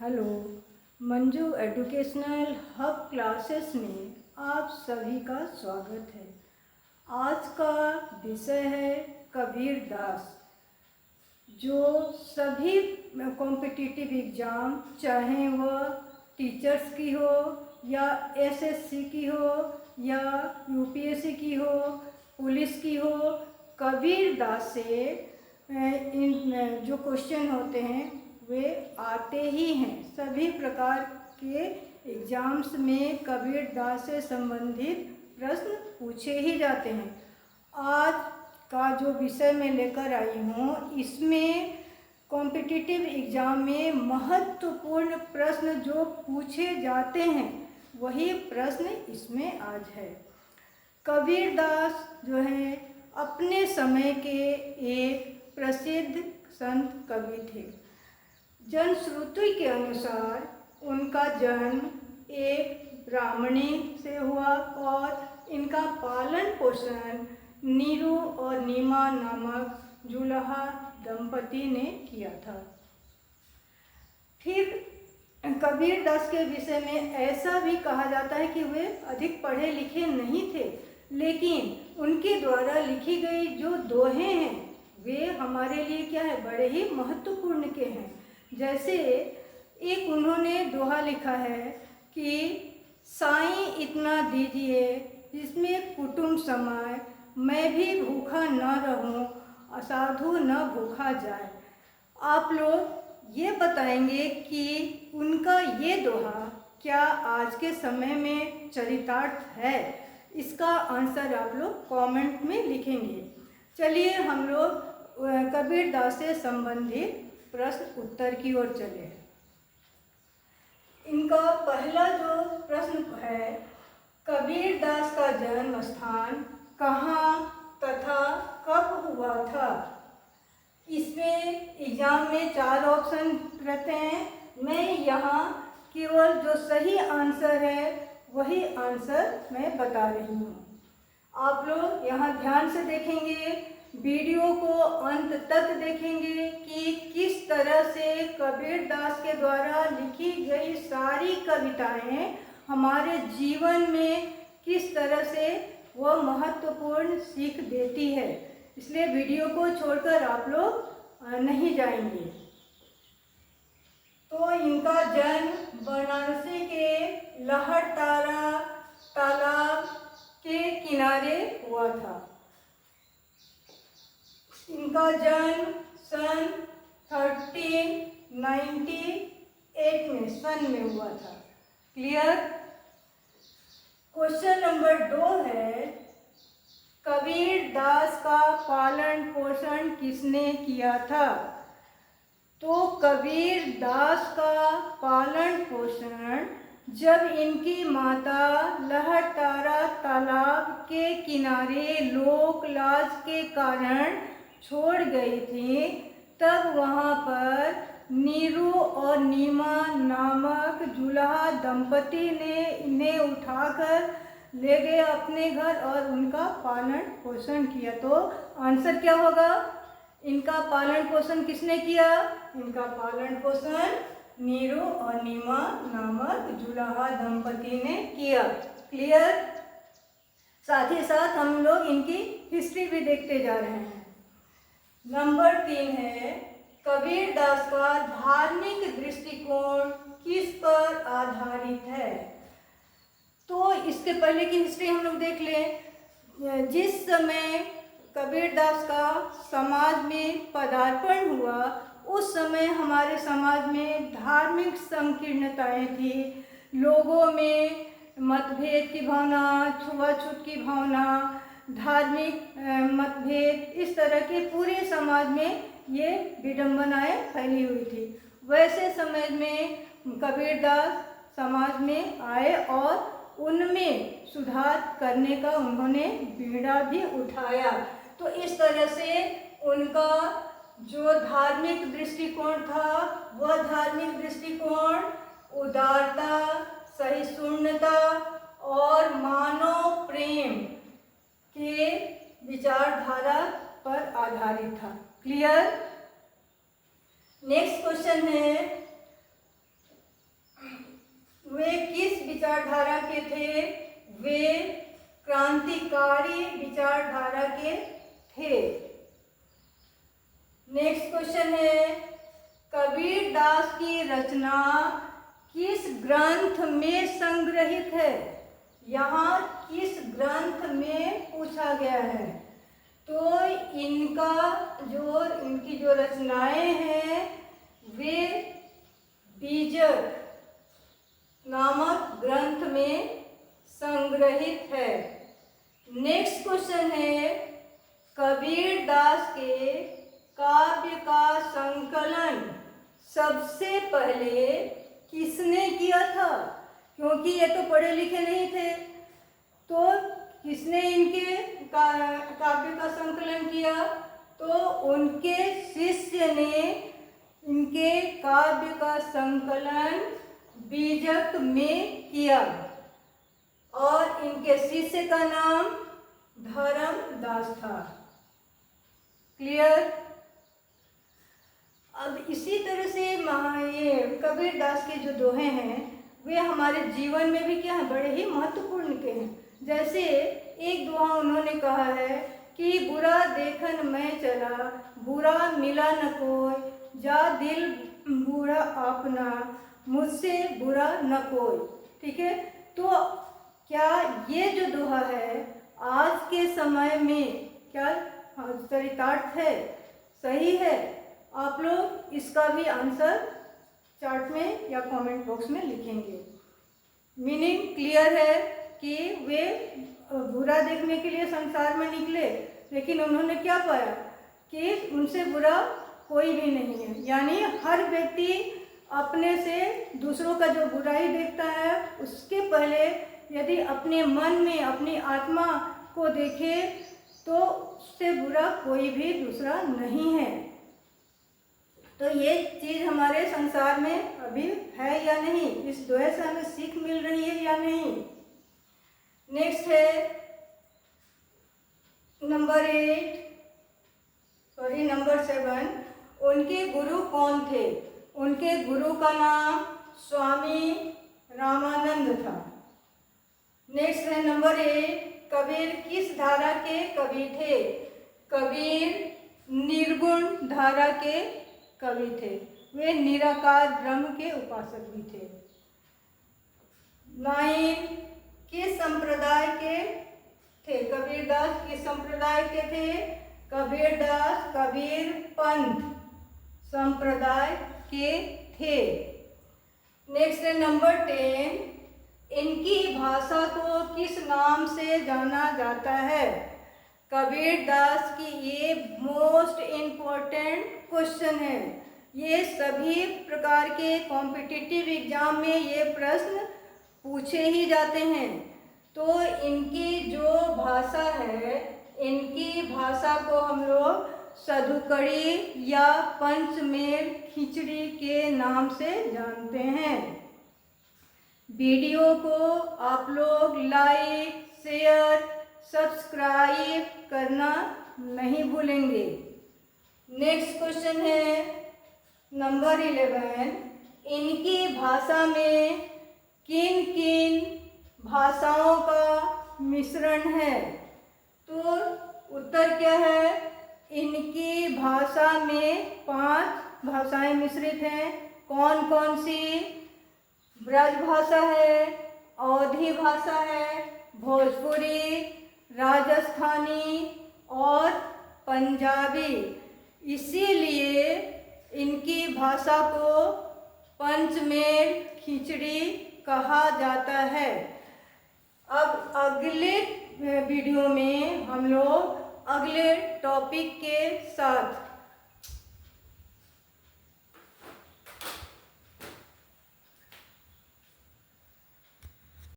Hello, Manju educational hub classes में आप सभी का स्वागत है। आज का विषय है कबीर दास, जो सभी कॉम्पिटिटिव एग्ज़ाम, चाहे वह टीचर्स की हो या एसएससी की हो या यूपीएससी की हो, पुलिस की हो, कबीर दास से इन जो क्वेश्चन होते हैं वे आते ही हैं। सभी प्रकार के एग्ज़ाम्स में कबीर दास से संबंधित प्रश्न पूछे ही जाते हैं। आज का जो विषय मैं लेकर आई हूँ, इसमें कॉम्पिटिटिव एग्ज़ाम में महत्वपूर्ण प्रश्न जो पूछे जाते हैं वही प्रश्न इसमें आज है। कबीर दास जो है अपने समय के एक प्रसिद्ध संत कवि थे। जनश्रुति के अनुसार उनका जन्म एक ब्राह्मणी से हुआ और इनका पालन पोषण नीरू और नीमा नामक जुलाहा दंपति ने किया था। फिर कबीर दास के विषय में ऐसा भी कहा जाता है कि वे अधिक पढ़े लिखे नहीं थे, लेकिन उनके द्वारा लिखी गई जो दोहे हैं वे हमारे लिए क्या है, बड़े ही महत्वपूर्ण के हैं। जैसे एक उन्होंने दोहा लिखा है कि साईं इतना दीजिए जिसमें कुटुंब समाए, मैं भी भूखा न रहूं, असाधु न भूखा जाए। आप लोग ये बताएंगे कि उनका ये दोहा क्या आज के समय में चरितार्थ है? इसका आंसर आप लोग कमेंट में लिखेंगे। चलिए हम लोग कबीर दास से संबंधित प्रश्न उत्तर की ओर चले। इनका पहला जो प्रश्न है, कबीर दास का जन्म स्थान कहाँ तथा कब हुआ था? इसमें एग्जाम में 4 ऑप्शन रहते हैं। मैं यहाँ केवल जो सही आंसर है वही आंसर मैं बता रही हूँ। आप लोग यहाँ ध्यान से देखेंगे, वीडियो को अंत तक देखेंगे कि किस तरह से कबीर दास के द्वारा लिखी गई सारी कविताएं हमारे जीवन में किस तरह से वह महत्वपूर्ण सीख देती है। इसलिए वीडियो को छोड़कर आप लोग नहीं जाएंगे। तो इनका जन्म वाराणसी के लहरतारा तालाब के किनारे हुआ था। इनका जन्म सन 1398 में हुआ था। क्लियर? क्वेश्चन नंबर 2 है, कबीर दास का पालन पोषण किसने किया था? तो कबीर दास का पालन पोषण जब इनकी माता लहरतारा तालाब के किनारे लोक लाज के कारण छोड़ गई थी, तब वहाँ पर नीरू और नीमा नामक जुलाहा दंपति ने इन्हें उठाकर ले गए अपने घर और उनका पालन पोषण किया। तो आंसर क्या होगा? इनका पालन पोषण किसने किया? इनका पालन पोषण नीरू और नीमा नामक जुलाहा दंपति ने किया। क्लियर? साथ ही साथ हम लोग इनकी हिस्ट्री भी देखते जा रहे हैं। नंबर 3 है, कबीर दास का धार्मिक दृष्टिकोण किस पर आधारित है? तो इसके पहले की हिस्ट्री हम लोग देख लें। जिस समय कबीर दास का समाज में पदार्पण हुआ, उस समय हमारे समाज में धार्मिक संकीर्णताएं थी। लोगों में मतभेद की भावना, छुआछूत की भावना, धार्मिक मतभेद, इस तरह के पूरे समाज में ये विडंबनाएं फैली हुई थी। वैसे समय में कबीर दास समाज में आए और उनमें सुधार करने का उन्होंने बीड़ा भी उठाया। तो इस तरह से उनका जो धार्मिक दृष्टिकोण था, वह धार्मिक दृष्टिकोण उदारता, सहिष्णुता और मानव प्रेम के विचारधारा पर आधारित था। क्लियर? नेक्स्ट क्वेश्चन है, विचारधारा के थे? वे क्रांतिकारी विचारधारा के थे। नेक्स्ट क्वेश्चन है, कबीर दास की रचना किस ग्रंथ में संग्रहित है? यहाँ किस ग्रंथ में पूछा गया है? तो इनकी जो रचनाएं हैं वे बीजक नामक ग्रंथ में संग्रहित है। नेक्स्ट क्वेश्चन है, कबीर दास के काव्य का संकलन सबसे पहले किसने किया था? क्योंकि ये तो पढ़े लिखे नहीं थे, तो किसने इनके काव्य का संकलन किया? तो उनके शिष्य ने इनके काव्य का संकलन बीजक में किया और इनके शिष्य का नाम धर्मदास था। क्लियर? अब इसी तरह से ये कबीर दास के जो दोहे हैं वे हमारे जीवन में भी क्या है, बड़े ही महत्वपूर्ण के हैं। जैसे एक दोहा उन्होंने कहा है कि बुरा देखन मैं चला, बुरा मिला न कोई, जा दिल बुरा अपना, मुझसे बुरा न कोई। ठीक है, तो क्या ये जो दोहा है आज के समय में क्या चरितार्थ है, सही है? आप लोग इसका भी आंसर चार्ट में या कमेंट बॉक्स में लिखेंगे। मीनिंग क्लियर है कि वे बुरा देखने के लिए संसार में निकले, लेकिन उन्होंने क्या पाया कि उनसे बुरा कोई भी नहीं है। यानी हर व्यक्ति अपने से दूसरों का जो बुराई देखता है उसके पहले यदि अपने मन में अपनी आत्मा को देखे तो उससे बुरा कोई भी दूसरा नहीं है। तो ये चीज़ हमारे संसार में अभी है या नहीं, इस दोहे से हमें सीख मिल रही है या नहीं। नेक्स्ट है नंबर 7। उनके गुरु कौन थे? उनके गुरु का नाम स्वामी रामानंद था। नेक्स्ट है नंबर 8, कबीर किस धारा के कवि थे? कबीर निर्गुण धारा के कवि थे, वे निराकार ब्रह्म के उपासक भी थे। 9, किस संप्रदाय के थे? कबीरदास किस संप्रदाय के थे? कबीरदास कबीर पंथ संप्रदाय के थे। नेक्स्ट है नंबर 10, इनकी भाषा को किस नाम से जाना जाता है? कबीरदास की ये मोस्ट इम्पोर्टेंट क्वेश्चन है। ये सभी प्रकार के कॉम्पिटिटिव एग्जाम में ये प्रश्न पूछे ही जाते हैं। तो इनकी जो भाषा है, इनकी भाषा को हम लोग सधुकड़ी या पंचमेल खिचड़ी के नाम से जानते हैं। वीडियो को आप लोग लाइक, शेयर, सब्सक्राइब करना नहीं भूलेंगे। नेक्स्ट क्वेश्चन है नंबर 11, इनकी भाषा में किन किन भाषाओं का मिश्रण है? तो उत्तर क्या है? इनकी भाषा में 5 भाषाएं मिश्रित हैं। कौन कौन सी? ब्रज भाषा है, अवधी भाषा है, भोजपुरी, राजस्थानी और पंजाबी। इसीलिए इनकी भाषा को पंचमेल खिचड़ी कहा जाता है। अब अगले वीडियो में हम लोग अगले टॉपिक के साथ